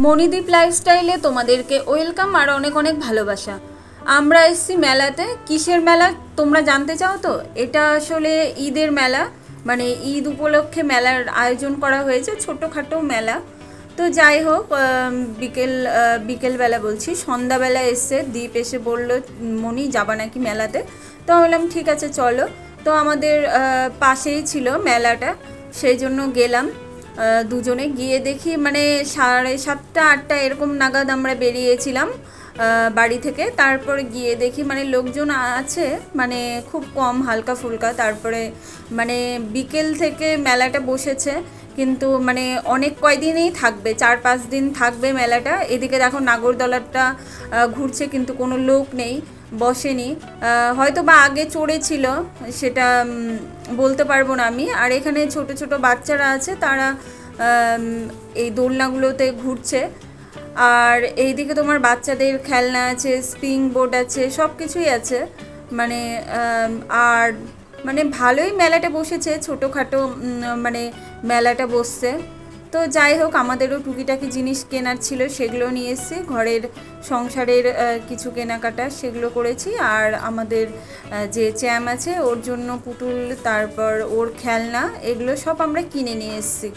মণিদীপ লাইফস্টাইলে তোমাদেরকে ওয়েলকাম আর অনেক অনেক ভালোবাসা। আমরা এসেছি মেলাতে। কিসের মেলা তোমরা জানতে চাও তো? এটা আসলে ঈদের মেলা, মানে ঈদ উপলক্ষে মেলার আয়োজন করা হয়েছে, ছোটোখাটো মেলা। তো যাই হোক, বিকেলবেলা বলছি, সন্ধ্যাবেলা এসে দীপ এসে বলল, মণি যাবা নাকি মেলাতে? তো বললাম ঠিক আছে চলো। তো আমাদের পাশেই ছিল মেলাটা, সেই জন্য গেলাম। দুজনে গিয়ে দেখি মানে 7:30 8টা এরকম নাগাদ আমরা বেরিয়েছিলাম বাড়ি থেকে। তারপরে গিয়ে দেখি মানে লোকজন আছে, মানে খুব কম, হালকা ফুলকা। তারপরে মানে বিকেল থেকে মেলাটা বসেছে, কিন্তু মানে অনেক কয়দিনই থাকবে, 4-5 দিন থাকবে মেলাটা। এদিকে দেখো নাগরদোলাটা ঘুরছে, কিন্তু কোনো লোক নেই, বসেনি। হয়তো বা আগে চড়েছিল, সেটা বলতে পারবো না আমি। আর এখানে ছোট ছোট বাচ্চারা আছে, তারা এই দোলনাগুলোতে ঘুরছে। আর এইদিকে তোমার বাচ্চাদের খেলনা আছে, স্প্রিং বোর্ড আছে, সব কিছুই আছে। মানে আর মানে ভালোই মেলাটা বসেছে, ছোটোখাটো মানে মেলাটা বসছে। তো যাই হোক, আমাদেরও টুকিটাকি জিনিস কেনার ছিল, সেগুলো নিয়ে এসেছি। ঘরের সংসারের কিছু কেনাকাটা সেগুলো করেছি। আর আমাদের যে চ্যাম আছে ওর জন্য পুতুল, তারপর ওর খেলনা, এগুলো সব আমরা কিনে নিয়ে এসেছি।